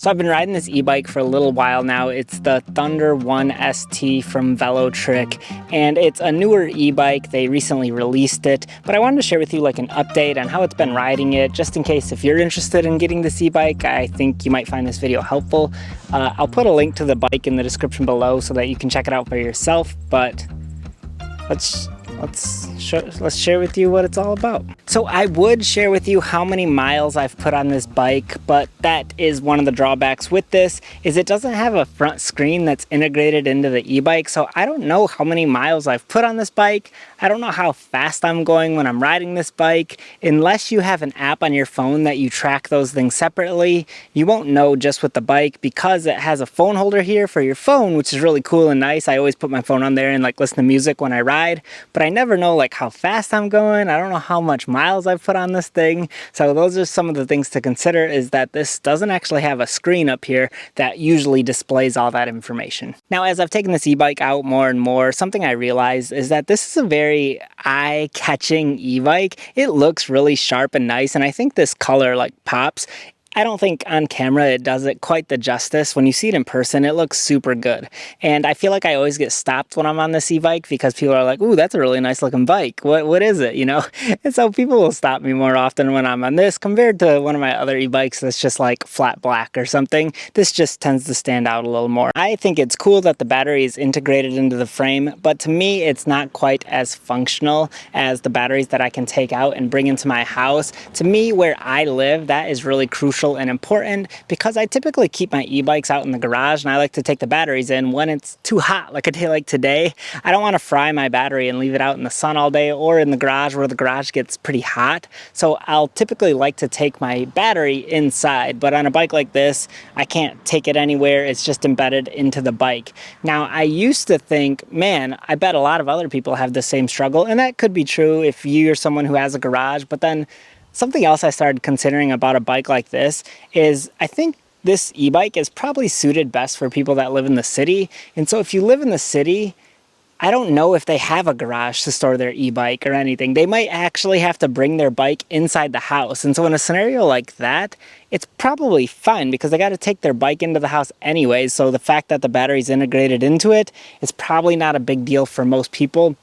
So I've been riding this e-bike for a little while now. It's the Thunder 1 ST from Velotric, and it's a newer e-bike. They recently released it, but I wanted to share with you like an update on how it's been riding it, just in case if you're interested in getting this e-bike, I think you might find this video helpful. I'll put a link to the bike in the description below so that you can check it out for yourself, but let's share with you what it's all about. So I would share with you how many miles I've put on this bike, but that is one of the drawbacks with this, is it doesn't have a front screen that's integrated into the e-bike. So I don't know how many miles I've put on this bike. I don't know how fast I'm going when I'm riding this bike. Unless you have an app on your phone that you track those things separately, you won't know just with the bike, because it has a phone holder here for your phone, which is really cool and nice. I always put my phone on there and like listen to music when I ride, but I never know like how fast I'm going. I don't know how much miles I've put on this thing. So those are some of the things to consider, is that this doesn't actually have a screen up here that usually displays all that information. Now, as I've taken this e-bike out more and more, something I realized is that this is a very eye-catching e-bike. It looks really sharp and nice, and I think this color like pops. I don't think on camera it does it quite the justice. When you see it in person, it looks super good. And I feel like I always get stopped when I'm on this e-bike because people are like, ooh, that's a really nice looking bike. What is it, you know? And so people will stop me more often when I'm on this compared to one of my other e-bikes that's just like flat black or something. This just tends to stand out a little more. I think it's cool that the battery is integrated into the frame, but to me, it's not quite as functional as the batteries that I can take out and bring into my house. To me, where I live, that is really crucial and important, because I typically keep my e-bikes out in the garage and I like to take the batteries in when it's too hot, like a day like today. I don't want to fry my battery and leave it out in the sun all day or in the garage where the garage gets pretty hot. So I'll typically like to take my battery inside, but on a bike like this, I can't take it anywhere. It's just embedded into the bike. Now, I used to think, man, I bet a lot of other people have the same struggle, and that could be true if you're someone who has a garage, but then something else I started considering about a bike like this is I think this e-bike is probably suited best for people that live in the city. And so if you live in the city, I don't know if they have a garage to store their e-bike or anything. They might actually have to bring their bike inside the house. And so in a scenario like that, it's probably fine because they got to take their bike into the house anyways. So the fact that the battery's integrated into it is probably not a big deal for most people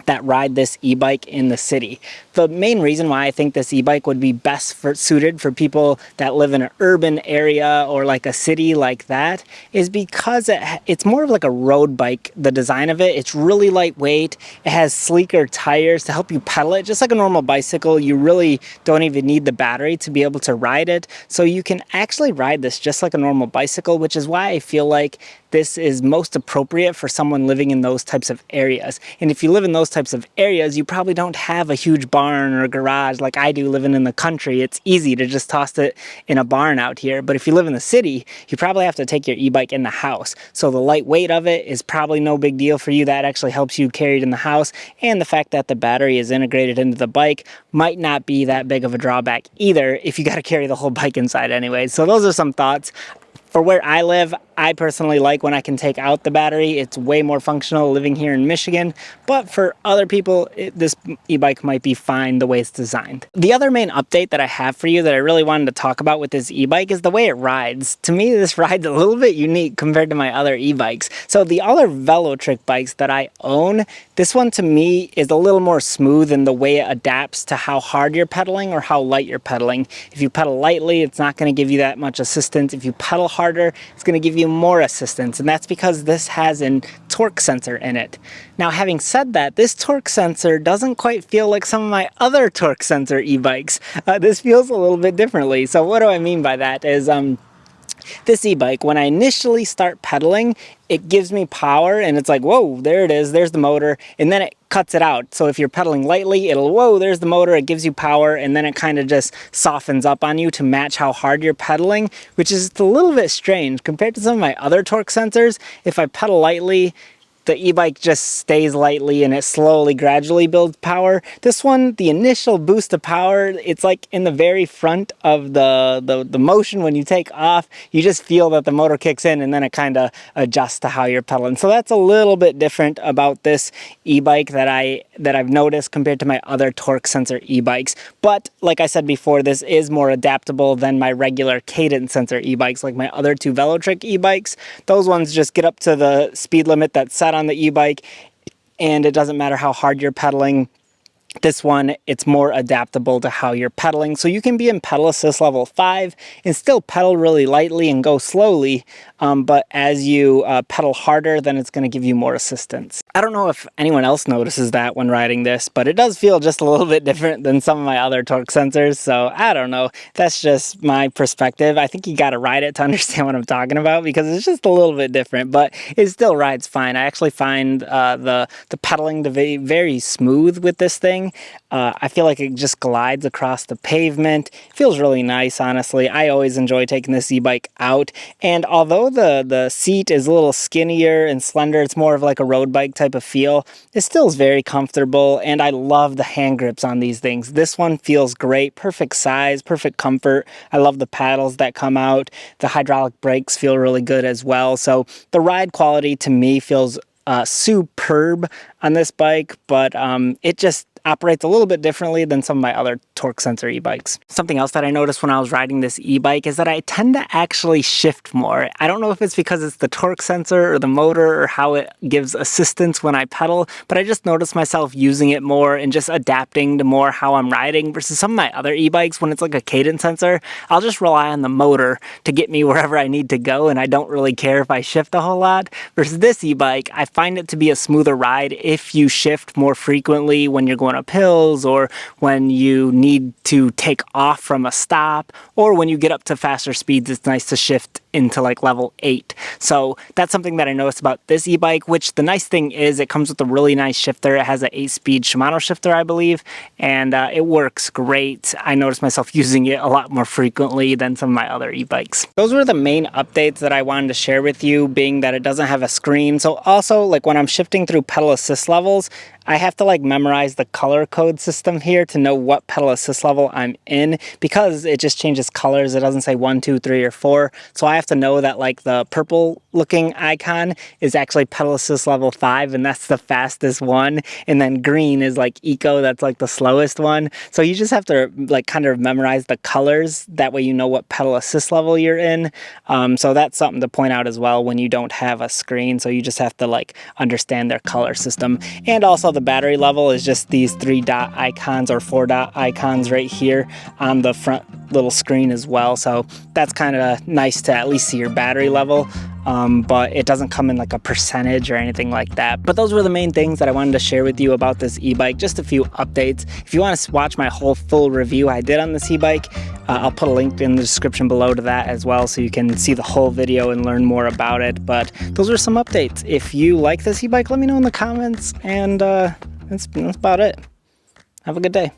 that ride this e-bike in the city. The main reason why I think this e-bike would be best suited for people that live in an urban area or like a city like that is because it's more of like a road bike, the design of it. It's really lightweight. It has sleeker tires to help you pedal it. Just like a normal bicycle, you really don't even need the battery to be able to ride it. So you can actually ride this just like a normal bicycle, which is why I feel like this is most appropriate for someone living in those types of areas. And if you live in those types of areas, you probably don't have a huge barn or a garage like I do living in the country. It's easy to just toss it in a barn out here. But if you live in the city, you probably have to take your e-bike in the house. So the light weight of it is probably no big deal for you. That actually helps you carry it in the house. And the fact that the battery is integrated into the bike might not be that big of a drawback either if you got to carry the whole bike inside anyway. So those are some thoughts. For where I live, I personally like when I can take out the battery. It's way more functional living here in Michigan, but for other people, this e-bike might be fine the way it's designed. The other main update that I have for you that I really wanted to talk about with this e-bike is the way it rides. To me, this rides a little bit unique compared to my other e-bikes. So the other Velotric bikes that I own, this one to me is a little more smooth in the way it adapts to how hard you're pedaling or how light you're pedaling. If you pedal lightly, it's not going to give you that much assistance. If you pedal harder, it's going to give you more assistance, and that's because this has a torque sensor in it. Now, having said that, this torque sensor doesn't quite feel like some of my other torque sensor e-bikes. This feels a little bit differently. So what do I mean by that is this e-bike, when I initially start pedaling, it gives me power and it's like, whoa, there it is, there's the motor, and then it cuts it out. So if you're pedaling lightly, it'll, whoa, there's the motor, it gives you power, and then it kind of just softens up on you to match how hard you're pedaling, which is a little bit strange compared to some of my other torque sensors. If I pedal lightly, the e-bike just stays lightly and it slowly, gradually builds power. This one, the initial boost of power, it's like in the very front of the motion when you take off. You just feel that the motor kicks in and then it kind of adjusts to how you're pedaling. So that's a little bit different about this e-bike that I've noticed compared to my other torque sensor e-bikes. But like I said before, this is more adaptable than my regular cadence sensor e-bikes, like my other two Velotric e-bikes. Those ones just get up to the speed limit that's set on the e-bike, and it doesn't matter how hard you're pedaling. This one, it's more adaptable to how you're pedaling. So you can be in pedal assist level 5 and still pedal really lightly and go slowly. But as you pedal harder, then it's going to give you more assistance. I don't know if anyone else notices that when riding this, but it does feel just a little bit different than some of my other torque sensors. So I don't know. That's just my perspective. I think you got to ride it to understand what I'm talking about, because it's just a little bit different, but it still rides fine. I actually find the pedaling to be very smooth with this thing. I feel like it just glides across the pavement. It feels really nice, honestly. I always enjoy taking this e-bike out. And although the seat is a little skinnier and slender, it's more of like a road bike type of feel, it still is very comfortable. And I love the hand grips on these things. This one feels great, perfect size, perfect comfort. I love the paddles that come out. The hydraulic brakes feel really good as well. So the ride quality to me feels superb on this bike, but it just operates a little bit differently than some of my other torque sensor e-bikes. Something else that I noticed when I was riding this e-bike is that I tend to actually shift more. I don't know if it's because it's the torque sensor or the motor or how it gives assistance when I pedal, but I just noticed myself using it more and just adapting to more how I'm riding versus some of my other e-bikes. When it's like a cadence sensor, I'll just rely on the motor to get me wherever I need to go, and I don't really care if I shift a whole lot. Versus this e-bike, I find it to be a smoother ride if you shift more frequently when you're going up hills, or when you need to take off from a stop, or when you get up to faster speeds. It's nice to shift into like level 8. So that's something that I noticed about this e-bike, which the nice thing is it comes with a really nice shifter. It has an 8-speed Shimano shifter, I believe, and it works great. I noticed myself using it a lot more frequently than some of my other e-bikes. Those were the main updates that I wanted to share with you, being that it doesn't have a screen. So also, like when I'm shifting through pedal assist levels, I have to like memorize the color code system here to know what pedal assist level I'm in, because it just changes colors. It doesn't say 1, 2, 3, or 4. So I have to know that like the purple looking icon is actually pedal assist level 5, and that's the fastest one. And then green is like eco, that's like the slowest one. So you just have to like kind of memorize the colors. That way you know what pedal assist level you're in. So that's something to point out as well when you don't have a screen. So you just have to like understand their color system. And also the battery level is just these 3-dot icons or 4-dot icons right here on the front little screen as well. So that's kind of nice to at least see your battery level. But it doesn't come in like a percentage or anything like that. But those were the main things that I wanted to share with you about this e-bike. Just a few updates. If you want to watch my whole full review I did on this e-bike, I'll put a link in the description below to that as well, so you can see the whole video and learn more about it. But those are some updates. If you like this e-bike, let me know in the comments, and that's about it. Have a good day.